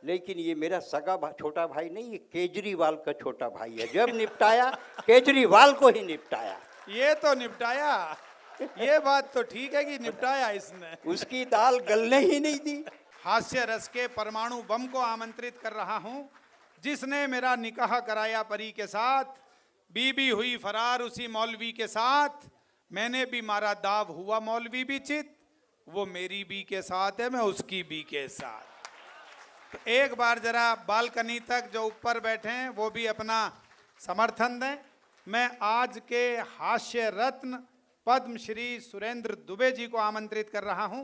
लेकिन ये मेरा छोटा भाई नहीं, ये केजरीवाल का छोटा भाई है। जब निपटाया केजरीवाल को ही निपटाया। ये तो निपटाया, ये बात तो ठीक है कि निपटाया इसने। उसकी दाल गलने ही नहीं दी। हास्य रस के परमाणु बम को आमंत्रित कर रहा हूं, जिसने मेरा निकाह कराया परी के साथ, बीबी हुई फरार उसी मौलवी के साथ, मैंने भी मारा दाव हुआ मौलवी भी चित, वो मेरी भी के साथ है, मैं उसकी भी के साथ। तो एक बार जरा बालकनी तक जो ऊपर बैठे हैं वो भी अपना समर्थन दें। मैं आज के हास्य रत्न पद्मश्री सुरेंद्र दुबे जी को आमंत्रित कर रहा हूं,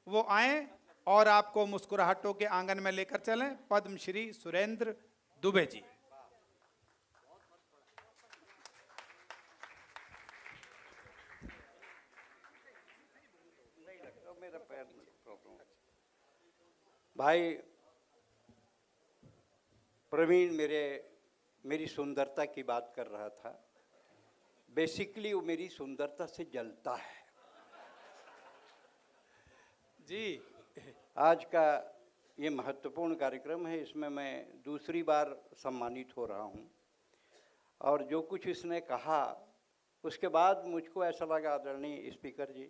वो आए और आपको मुस्कुराहटों के आंगन में लेकर चलें। पद्मश्री सुरेंद्र दुबे जी। भाई प्रवीण मेरी सुंदरता की बात कर रहा था। बेसिकली वो मेरी सुंदरता से जलता है जी। आज का ये महत्वपूर्ण कार्यक्रम है, इसमें मैं दूसरी बार सम्मानित हो रहा हूँ। और जो कुछ इसने कहा उसके बाद मुझको ऐसा लगा, आदरणीय स्पीकर जी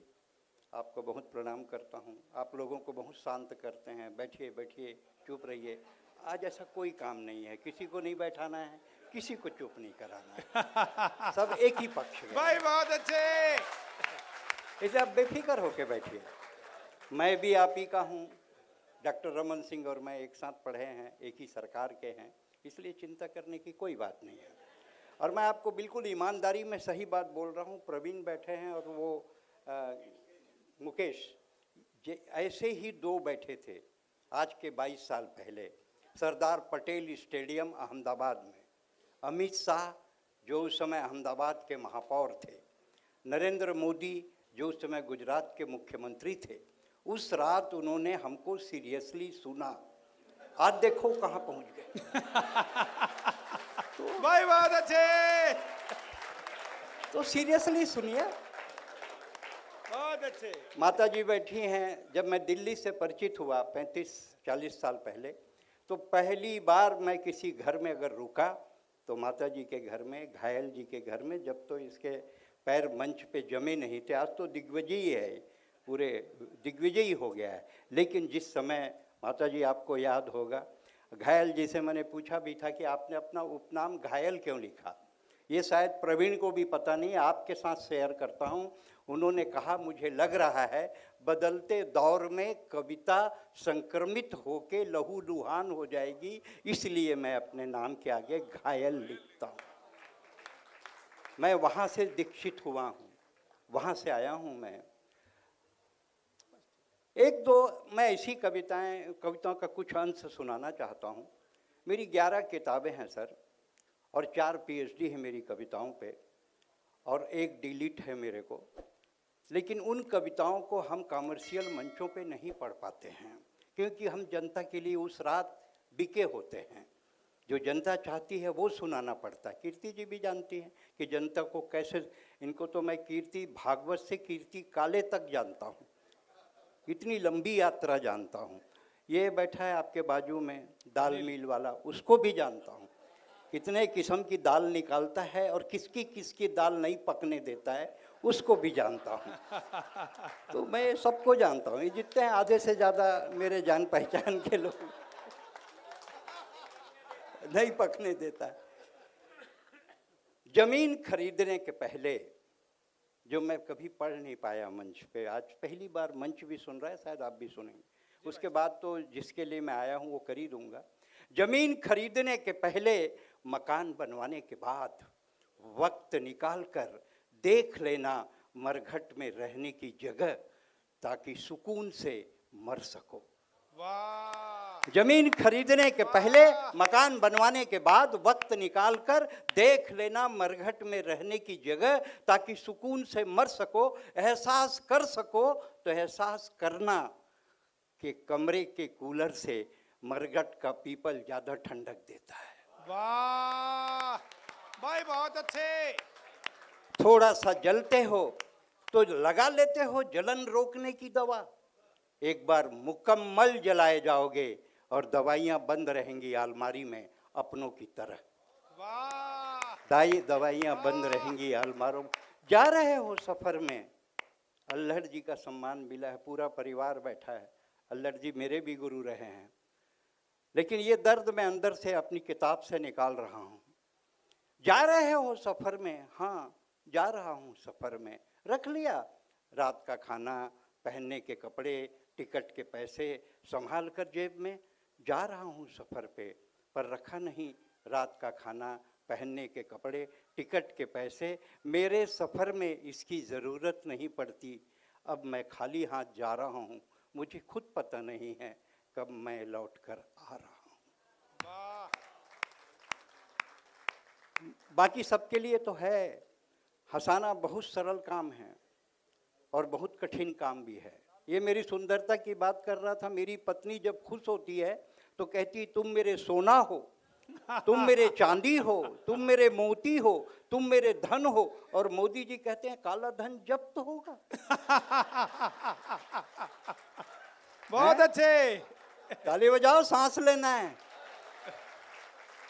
आपको बहुत प्रणाम करता हूँ। आप लोगों को बहुत शांत करते हैं, बैठिए बैठिए, चुप रहिए। आज ऐसा कोई काम नहीं है, किसी को नहीं बैठाना है, किसी को चुप नहीं कराना है, सब एक ही पक्ष में। भाई बहुत अच्छे। इसे आप बेफिक्र होके बैठिए। मैं भी आप ही का हूँ, डॉक्टर रमन सिंह और मैं एक साथ पढ़े हैं, एक ही सरकार के हैं, इसलिए चिंता करने की कोई बात नहीं है। और मैं आपको बिल्कुल ईमानदारी में सही बात बोल रहा हूँ। प्रवीण बैठे हैं और वो मुकेश ऐसे ही दो बैठे थे आज के 22 साल पहले सरदार पटेल स्टेडियम अहमदाबाद में। अमित शाह जो उस समय अहमदाबाद के महापौर थे, नरेंद्र मोदी जो उस समय गुजरात के मुख्यमंत्री थे, उस रात उन्होंने हमको सीरियसली सुना। आज देखो कहाँ पहुँच गए। भाई बहुत अच्छे। तो सीरियसली सुनिए। बहुत अच्छे। माता जी बैठी हैं। जब मैं दिल्ली से परिचित हुआ 35-40 साल पहले, तो पहली बार मैं किसी घर में अगर रुका तो माता जी के घर में, घायल जी के घर में, जब तो इसके पैर मंच पे जमे नहीं थे। आज तो दिग्विजयी है, पूरे दिग्विजयी हो गया है। लेकिन जिस समय माता जी आपको याद होगा, घायल जी से मैंने पूछा भी था कि आपने अपना उपनाम घायल क्यों लिखा। ये शायद प्रवीण को भी पता नहीं, आपके साथ शेयर करता हूँ। उन्होंने कहा मुझे लग रहा है बदलते दौर में कविता संक्रमित होके लहूलुहान हो जाएगी, इसलिए मैं अपने नाम के आगे घायल लिखता हूँ। मैं वहाँ से दीक्षित हुआ हूँ, वहाँ से आया हूँ मैं। एक दो मैं ऐसी कविताओं का कुछ अंश सुनाना चाहता हूँ। मेरी 11 किताबें हैं सर, और 4 PhD है मेरी कविताओं पे, और 1 डिलीट है मेरे को। लेकिन उन कविताओं को हम कमर्शियल मंचों पे नहीं पढ़ पाते हैं, क्योंकि हम जनता के लिए उस रात बिके होते हैं। जो जनता चाहती है वो सुनाना पड़ता है। कीर्ति जी भी जानती हैं कि जनता को कैसे, इनको तो मैं कीर्ति भागवत से कीर्ति काले तक जानता हूँ, इतनी लंबी यात्रा जानता हूँ। ये बैठा है आपके बाजू में दाल मिल वाला, उसको भी जानता हूँ, कितने किस्म की दाल निकालता है और किसकी किसकी दाल नहीं पकने देता है, उसको भी जानता हूँ। तो मैं सबको जानता हूँ। ये जितने आधे से ज़्यादा मेरे जान पहचान के लोग नहीं पकने देता है। जमीन खरीदने के पहले, जो मैं कभी पढ़ नहीं पाया मंच पे, आज पहली बार मंच भी सुन रहा है, शायद आप भी सुनेंगे। उसके बाद तो जिसके लिए मैं आया हूँ वो कर ही दूंगा। जमीन खरीदने के पहले, मकान बनवाने के बाद, वक्त निकाल कर देख लेना मरघट में रहने की जगह, ताकि सुकून से मर सको। वाह। जमीन खरीदने के पहले, मकान बनवाने के बाद, वक्त निकाल कर देख लेना मरघट में रहने की जगह, ताकि सुकून से मर सको। एहसास कर सको तो एहसास करना कि कमरे के कूलर से मरघट का पीपल ज़्यादा ठंडक देता है। वाह भाई बहुत अच्छे। थोड़ा सा जलते हो तो लगा लेते हो जलन रोकने की दवा। एक बार मुकम्मल जलाए जाओगे और दवाइयाँ बंद रहेंगी अलमारी में अपनों की तरह। वाह, दवाइयाँ बंद रहेंगी अलमारों। जा रहे हो सफ़र में, अल्हड़ जी का सम्मान मिला है, पूरा परिवार बैठा है। अल्हड़ जी मेरे भी गुरु रहे हैं, लेकिन ये दर्द मैं अंदर से अपनी किताब से निकाल रहा हूँ। जा रहे हो सफ़र में, हाँ जा रहा हूँ सफ़र में। रख लिया रात का खाना, पहनने के कपड़े, टिकट के पैसे संभाल कर जेब में। जा रहा हूँ सफ़र पे, पर रखा नहीं रात का खाना, पहनने के कपड़े, टिकट के पैसे। मेरे सफ़र में इसकी ज़रूरत नहीं पड़ती। अब मैं खाली हाथ जा रहा हूँ, मुझे खुद पता नहीं है कब मैं लौट कर आ रहा हूँ। वाह, बाकी सबके लिए तो है। हंसाना बहुत सरल काम है और बहुत कठिन काम भी है। ये मेरी सुंदरता की बात कर रहा था। मेरी पत्नी जब खुश होती है तो कहती, तुम मेरे सोना हो, तुम मेरे चांदी हो, तुम मेरे मोती हो, तुम मेरे धन हो। और मोदी जी कहते हैं काला धन जब्त होगा। बहुत अच्छे। ताली बजाओ, सांस लेना है।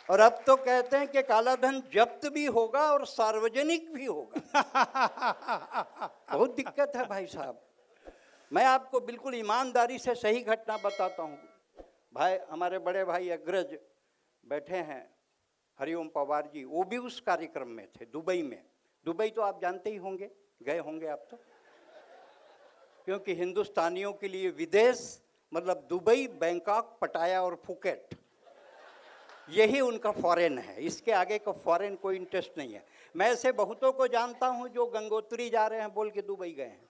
और अब तो कहते हैं कि काला धन जब्त भी होगा और सार्वजनिक भी होगा। बहुत दिक्कत है भाई साहब। मैं आपको बिल्कुल ईमानदारी से सही घटना बताता हूँ। भाई, हमारे बड़े भाई अग्रज बैठे हैं, हरिओम पवार जी, वो भी उस कार्यक्रम में थे दुबई में। दुबई तो आप जानते ही होंगे, गए होंगे आप तो, क्योंकि हिंदुस्तानियों के लिए विदेश मतलब दुबई, बैंकॉक, पटाया और फुकेट, यही उनका फॉरेन है। इसके आगे का फॉरेन कोई इंटरेस्ट नहीं है। मैं ऐसे बहुतों को जानता हूं जो गंगोत्री जा रहे हैं बोल के दुबई गए हैं,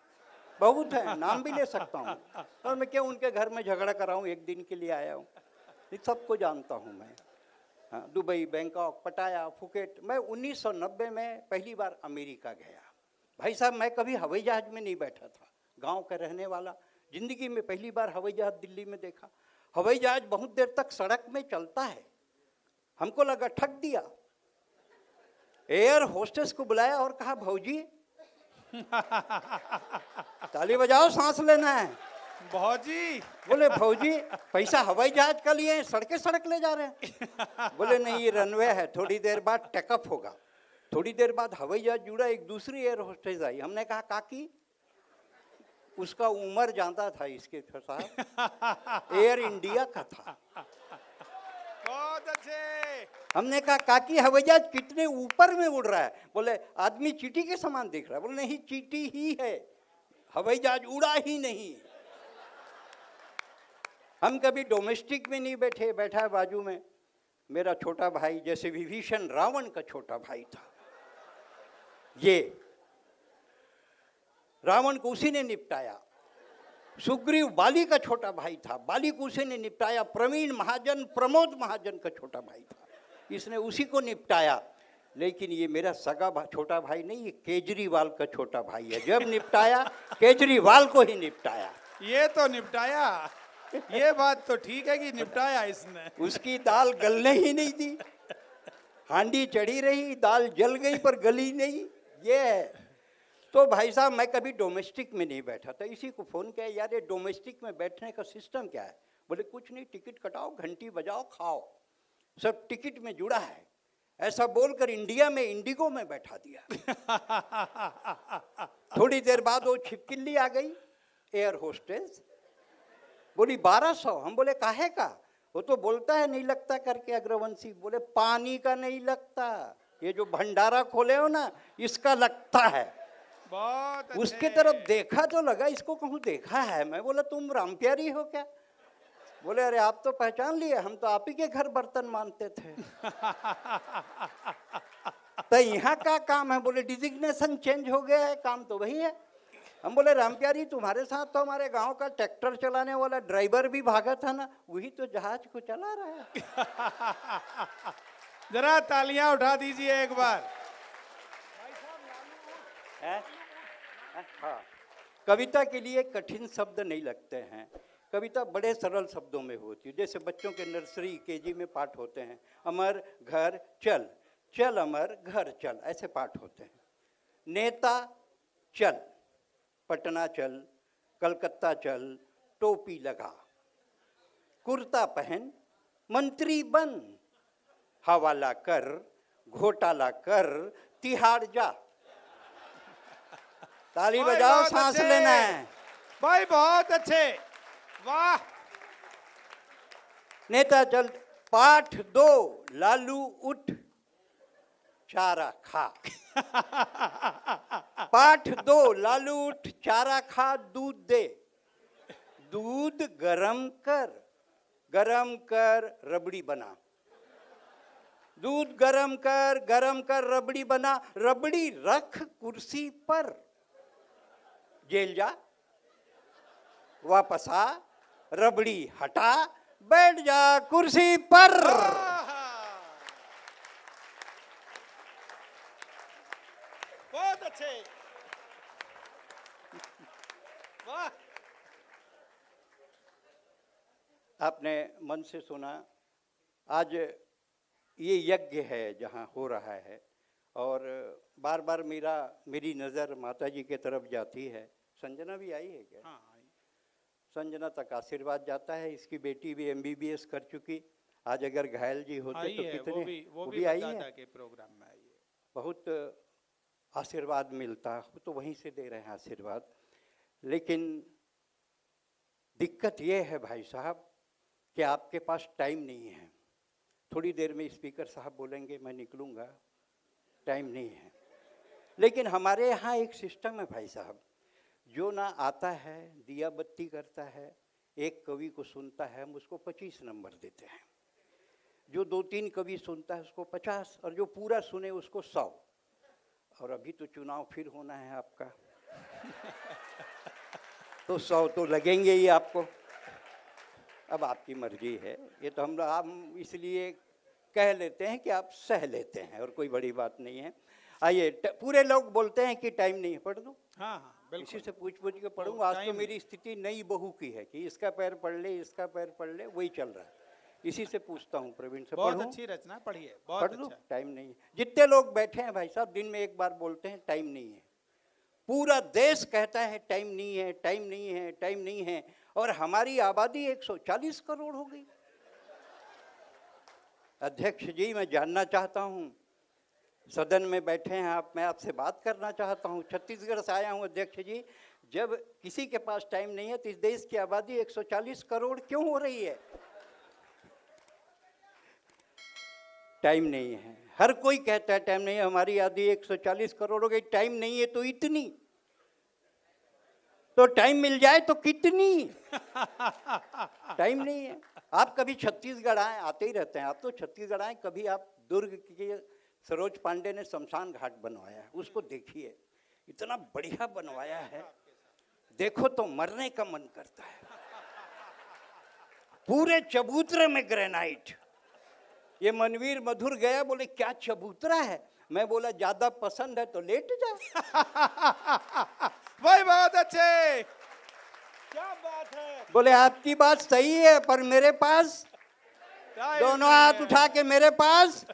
बहुत है, नाम भी ले सकता हूं। और मैं क्यों उनके घर में झगड़ा कर रहा हूं, एक दिन के लिए आया हूं। सबको जानता हूं मैं। हाँ, दुबई, बैंकॉक, पटाया, फुकेट। मैं 1990 में पहली बार अमेरिका गया। भाई साहब, मैं कभी हवाई जहाज में नहीं बैठा था, गांव का रहने वाला। जिंदगी में पहली बार हवाई जहाज दिल्ली में देखा। हवाई जहाज बहुत देर तक सड़क में चलता है, हमको लगा ठग दिया। एयर होस्टेस को बुलाया और कहा, भौजी ताली बजाओ, सांस लेना है। भौजी, बोले, भौजी पैसा हवाई जहाज का लिए हैं, सड़के सड़क ले जा रहे हैं। बोले, नहीं ये रनवे है, थोड़ी देर बाद टेकअप होगा। थोड़ी देर बाद हवाई जहाज जुड़ा, एक दूसरी एयर होस्टेस आई। हमने कहा, काकी, उसका उम्र ज्यादा था इसके साथ, एयर इंडिया का था। बहुत अच्छे। हमने कहा, काकी हवाई जहाज कितने ऊपर में उड़ रहा है? बोले, आदमी चींटी के समान दिख रहा है। बोले, नहीं चींटी ही है, हवाई जहाज उड़ा ही नहीं। हम कभी डोमेस्टिक में नहीं बैठे। बैठा है बाजू में मेरा छोटा भाई, जैसे विभीषण रावण का छोटा भाई था। ये रावण को उसी ने निपटाया। सुग्रीव बाली का छोटा भाई था, बाली को उसी ने निपटाया। प्रवीण महाजन प्रमोद महाजन का छोटा भाई था, इसने उसी को निपटाया। लेकिन ये मेरा सगा छोटा भाई नहीं, ये केजरीवाल का छोटा भाई है। जब निपटाया केजरीवाल को ही निपटाया। ये तो निपटाया, ये बात तो ठीक है कि निपटाया इसने। उसकी दाल गलने ही नहीं दी, हांडी चढ़ी रही, दाल जल गई पर गली नहीं। ये है। तो भाई साहब, मैं कभी डोमेस्टिक में नहीं बैठा था। इसी को फ़ोन किया, यार ये डोमेस्टिक में बैठने का सिस्टम क्या है? बोले, कुछ नहीं, टिकट कटाओ, घंटी बजाओ, खाओ, सब टिकट में जुड़ा है। ऐसा बोलकर इंडिया में इंडिगो में बैठा दिया। थोड़ी देर बाद वो छिपकिली आ गई, एयर होस्टेस। बोली 1200। हम बोले, काहे का? वो तो बोलता है नहीं लगता करके अग्रवंशी। बोले, पानी का नहीं लगता, ये जो भंडारा खोले हो ना, इसका लगता है। बहुत अच्छे। उसके तरफ देखा तो लगा इसको कहूँ देखा है। मैं बोला, तुम रामप्यारी हो क्या? बोले, अरे आप तो पहचान लिए, हम तो आप ही के घर बर्तन मानते थे। तो यहाँ का काम है? बोले, डिजिग्नेशन चेंज हो गया है, काम तो वही है। हम बोले, रामप्यारी तुम्हारे साथ तो हमारे गांव का ट्रैक्टर चलाने वाला ड्राइवर भी भागा था ना, वही तो जहाज को चला रहा है। जरा तालियां उठा दीजिए एक बार। हाँ, कविता के लिए कठिन शब्द नहीं लगते हैं। कविता बड़े सरल शब्दों में होती है। जैसे बच्चों के नर्सरी केजी में पाठ होते हैं, अमर घर चल, चल अमर घर चल, ऐसे पाठ होते हैं। नेता चल, पटना चल, कलकत्ता चल, टोपी लगा। कुर्ता पहन मंत्री बन, हवाला कर, घोटाला कर, तिहाड़ जा। ताली भाई बजाओ, बहुत सांस अच्छे। लेना है। भाई बहुत अच्छे, वाह। नेता चल। पाठ 2, लालू उठ चारा खा। पाठ 2, लालू उठ चारा खा, दूध दे। दूध गरम कर, गरम कर रबड़ी बना। दूध गरम कर रबड़ी बना। रबड़ी रख कुर्सी पर, जेल जा, वापस आ, रबड़ी हटा, बैठ जा कुर्सी पर। बहुत अच्छे, वाह। आपने मन से सुना। आज ये यज्ञ है जहाँ हो रहा है, और बार बार मेरी नज़र माता जी के तरफ जाती है। संजना भी आई है क्या? हाँ, संजना तक आशीर्वाद जाता है। इसकी बेटी भी MBBS कर चुकी। आज अगर घायल जी होते आई तो है, कितने, वो भी आई दादा है। के प्रोग्राम में आई है। बहुत आशीर्वाद मिलता, वो तो वहीं से दे रहे हैं आशीर्वाद। लेकिन दिक्कत ये है भाई साहब कि आपके पास टाइम नहीं है। थोड़ी देर में स्पीकर साहब बोलेंगे, मैं निकलूँगा, टाइम नहीं है। लेकिन हमारे यहाँ एक सिस्टम है भाई साहब, जो ना आता है दिया बत्ती करता है, एक कवि को सुनता है हम उसको 25 नंबर देते हैं, जो 2-3 कवि सुनता है उसको 50, और जो पूरा सुने उसको 100। और अभी तो चुनाव फिर होना है आपका तो 100 तो लगेंगे ही आपको। अब आपकी मर्जी है, ये तो हम इसलिए कह लेते हैं कि आप सह लेते हैं, और कोई बड़ी बात नहीं है। आइए, पूरे लोग बोलते हैं कि टाइम नहीं है, पढ़ दो। हाँ हाँ, बिल्कुल। इसी से पूछ के पढ़ूंगा। आज तो टाइम मेरी स्थिति नई बहू की है कि इसका पैर पढ़ ले, इसका पैर पढ़ ले, वही चल रहा है। इसी से पूछता हूँ प्रवीण से, बहुत पढ़ूं? अच्छी रचना, पढ़िए, पढ़ बहुत लो, अच्छा। टाइम नहीं है। जितने लोग बैठे हैं भाई साहब, दिन में एक बार बोलते हैं टाइम नहीं है। पूरा देश कहता है टाइम नहीं है, टाइम नहीं है, टाइम नहीं है, और हमारी आबादी 140 करोड़ हो गई। अध्यक्ष जी, मैं जानना चाहता हूँ, सदन में बैठे हैं आप, मैं आपसे बात करना चाहता हूँ। छत्तीसगढ़ से आया हूँ अध्यक्ष जी, जब किसी के पास टाइम नहीं है तो इस देश की आबादी 140 करोड़ क्यों हो रही है? टाइम नहीं है। हर कोई कहता है टाइम नहीं है, हमारी आबादी 140 करोड़ हो गई, टाइम नहीं है तो इतनी, तो टाइम मिल जाए तो कितनी। टाइम नहीं है। आप कभी छत्तीसगढ़ आए, आते ही रहते हैं आप तो छत्तीसगढ़ आए, कभी आप दुर्ग के सरोज पांडे ने शमशान घाट बनवाया है, उसको देखिए, इतना बढ़िया बनवाया है, देखो तो मरने का मन करता है। पूरे चबूतरे में ग्रेनाइट। ये मनवीर मधुर गया, बोले क्या चबूतरा है? मैं बोला ज्यादा पसंद है तो लेट जा। भाई बहुत अच्छे, क्या बात है। बोले आपकी बात सही है, पर मेरे पास, दोनों हाथ उठा के, मेरे पास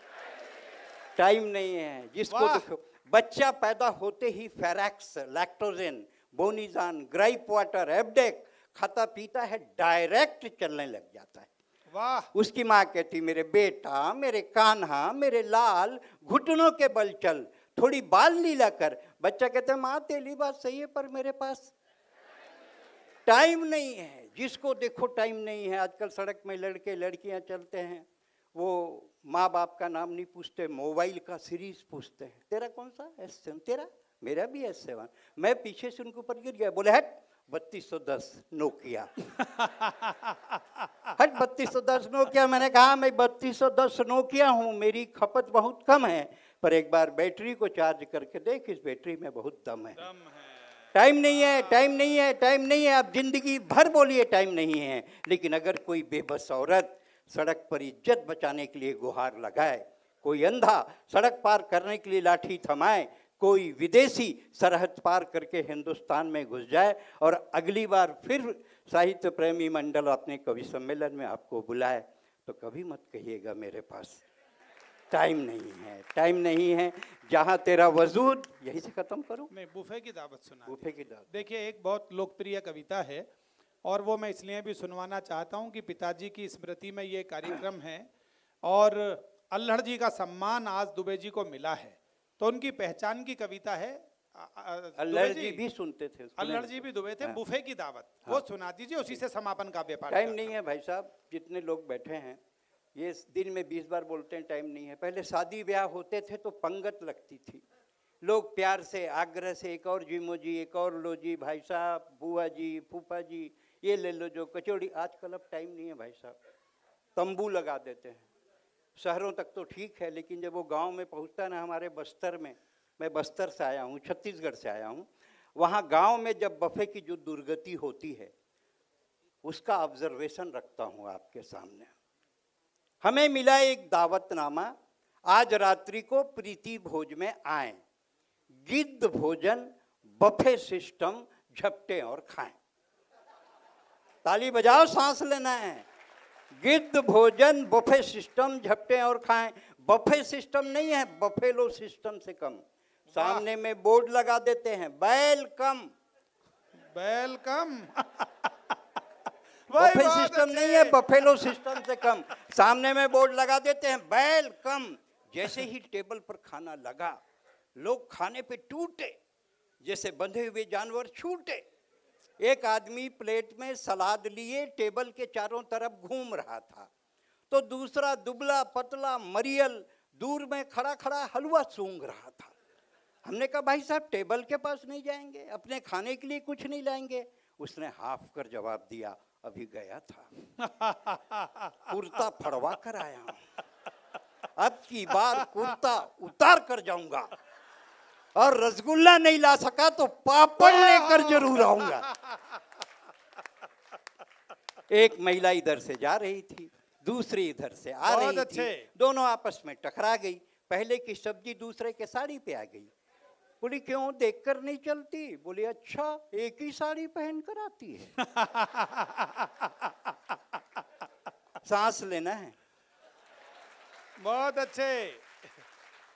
टाइम नहीं है। जिसको देखो, बच्चा पैदा होते ही फेरैक्स, लैक्टोजेन, बोनीजान, ग्राइप वाटर, एब्डेक खाता पीता है, डायरेक्ट चलने लग जाता है। वाह। उसकी माँ कहती, मेरे बेटा, मेरे कान्हा, मेरे लाल, घुटनों के बल चल, थोड़ी बाल लीला कर। बच्चा कहता है, माँ तेरी बात सही है, पर मेरे पास टाइम नहीं है। जिसको देखो टाइम नहीं है। आजकल सड़क में लड़के लड़कियां चलते हैं, वो माँ बाप का नाम नहीं पूछते, मोबाइल का सीरीज पूछते हैं। तेरा कौन सा? S7। तेरा? मेरा भी S7। मैं पीछे से उनके ऊपर गिर गया, बोले हट 3210 नोकिया। हट 3210 नोकिया। मैंने कहा मैं 3210 नोकिया हूँ, मेरी खपत बहुत कम है, पर एक बार बैटरी को चार्ज करके देख, इस बैटरी में बहुत दम है। टाइम नहीं है, टाइम नहीं है, टाइम नहीं है। आप जिंदगी भर बोलिए टाइम नहीं है, लेकिन अगर कोई बेबस औरत सड़क पर इज्जत बचाने के लिए गुहार लगाए, कोई अंधा सड़क पार करने के लिए लाठी थमाए, कोई विदेशी सरहद पार करके हिंदुस्तान में घुस जाए और अगली बार फिर साहित्य प्रेमी मंडल अपने कवि सम्मेलन में आपको बुलाए, तो कभी मत कहिएगा मेरे पास टाइम नहीं है, टाइम नहीं है। जहाँ तेरा वजूद, यही से खत्म करूं। नहीं, बुफे की दावत सुना। बुफे की दावत। देखिए, एक बहुत लोकप्रिय कविता है, और वो मैं इसलिए भी सुनवाना चाहता हूं कि पिताजी की स्मृति में ये कार्यक्रम है और अल्हड़ जी का सम्मान आज दुबे जी को मिला है, तो उनकी पहचान की कविता है। अल्हड़ जी भी सुनते थे, अल्हड़ जी भी दुबे थे। हाँ। बुफे की दावत, हाँ। वो सुना दीजिए, उसी से समापन का व्यापार। टाइम नहीं है भाई साहब, जितने लोग बैठे हैं ये दिन में 20 बार बोलते हैं, टाइम नहीं है। पहले शादी ब्याह होते थे तो पंगत लगती थी, लोग प्यार से आग्रह से एक और जी मोजी, एक और लो जी भाई साहब, बुआ जी, फूफा जी, ये ले लो जो कचौड़ी। आजकल अब टाइम नहीं है भाई साहब, तंबू लगा देते हैं। शहरों तक तो ठीक है, लेकिन जब वो गांव में पहुंचता है ना, हमारे बस्तर में, मैं बस्तर से आया हूँ, छत्तीसगढ़ से आया हूँ, वहाँ गांव में जब बफे की जो दुर्गति होती है उसका ऑब्जर्वेशन रखता हूँ आपके सामने। हमें मिला एक दावतनामा, आज रात्रि को प्रीति भोज में आए, गिद्ध भोजन बफे सिस्टम, झपटे और खाएं। ताली बजाओ, सांस लेना है। गिद्ध भोजन बफे सिस्टम, झपटे और खाएं। बफे सिस्टम नहीं है, बफेलो सिस्टम से कम। सामने में बोर्ड लगा देते हैं, वेलकम। वेलकम। बफे सिस्टम नहीं है, बफेलो सिस्टम से कम। सामने में बोर्ड लगा देते हैं, वेलकम। जैसे ही टेबल पर खाना लगा, लोग खाने पे टूटे जैसे बंधे हुए जानवर छूटे। एक आदमी प्लेट में सलाद लिए टेबल के चारों तरफ घूम रहा था, तो दूसरा दुबला पतला मरियल दूर में खड़ा खड़ा हलवा सूंघ रहा था। हमने कहा भाई साहब टेबल के पास नहीं जाएंगे, अपने खाने के लिए कुछ नहीं लाएंगे? उसने हाफ कर जवाब दिया, अभी गया था, कुर्ता फड़वा कर आया हूं, अब की बार कुर्ता उतार कर जाऊंगा, और रसगुल्ला नहीं ला सका तो पापड़ लेकर जरूर आऊंगा। एक महिला इधर से जा रही थी, दूसरी इधर से आ रही थी, दोनों आपस में टकरा गई। पहले की सब्जी दूसरे के साड़ी पे आ गई। बोली क्यों, देखकर नहीं चलती? बोली अच्छा, एक ही साड़ी पहन कर आती है। सांस लेना है। बहुत अच्छे।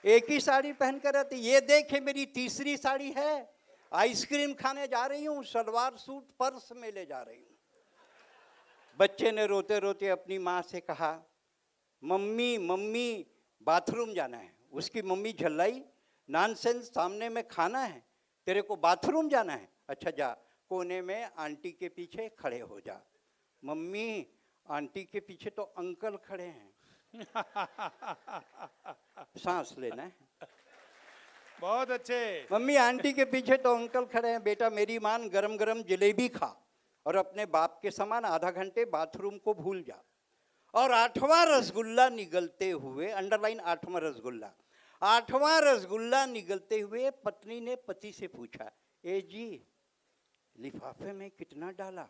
एक ही साड़ी पहन कर आती। ये देखे मेरी तीसरी साड़ी है, आइसक्रीम खाने जा रही हूँ, सलवार सूट पर्स में ले जा रही हूँ। बच्चे ने रोते रोते अपनी माँ से कहा, मम्मी मम्मी बाथरूम जाना है। उसकी मम्मी झल्लाई, नॉनसेंस, सामने में खाना है, तेरे को बाथरूम जाना है? अच्छा जा, कोने में आंटी के पीछे खड़े हो जा। मम्मी आंटी के पीछे तो अंकल खड़े हैं। सांस लेना है। बहुत अच्छे। मम्मी आंटी के पीछे तो अंकल खड़े हैं। बेटा मेरी मान, गरम गरम जलेबी खा और अपने बाप के समान आधा घंटे बाथरूम को भूल जा। और 8वां रसगुल्ला निगलते हुए, अंडरलाइन 8वां रसगुल्ला, 8वां रसगुल्ला निगलते हुए पत्नी ने पति से पूछा, ए जी लिफाफे में कितना डाला?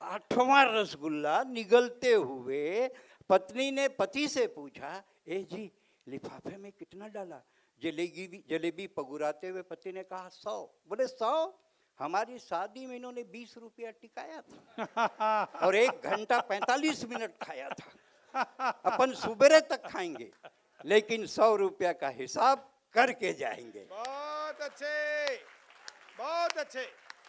8वां रसगुल्ला निगलते हुए पत्नी ने पति से पूछा, ए जी लिफाफे में कितना डाला? जलेबी पगुराते हुए पति ने कहा 100। बोले 100? हमारी शादी में इन्होंने 20 रुपया टिकाया था और 1 घंटा 45 मिनट खाया था। अपन सुबह तक खाएंगे, लेकिन 100 रुपया का हिसाब करके जाएंगे। बहुत अच्छे, बहुत अच्छे।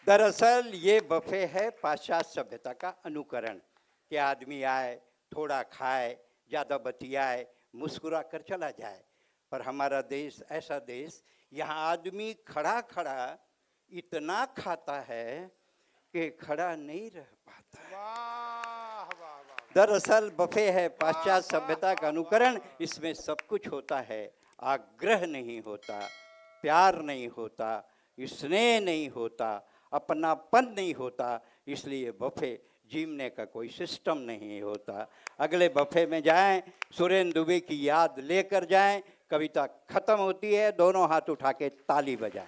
दरअसल ये बफे है पाश्चात्य सभ्यता का अनुकरण, कि आदमी आए, थोड़ा खाए, ज़्यादा बतियाए, मुस्कुरा कर चला जाए। पर हमारा देश ऐसा देश, यहाँ आदमी खड़ा खड़ा इतना खाता है कि खड़ा नहीं रह पाता। वाह वाह वाह। दरअसल बफे है पाश्चात्य सभ्यता का अनुकरण। इसमें सब कुछ होता है, आग्रह नहीं होता, प्यार नहीं होता, स्नेह नहीं होता, अपनापन नहीं होता। इसलिए बफे जीवने का कोई सिस्टम नहीं होता। अगले बफे में जाएं, सुरेंद्र दुबे की याद लेकर जाएं। कविता खत्म होती है, दोनों हाथ उठा के ताली बजाएं।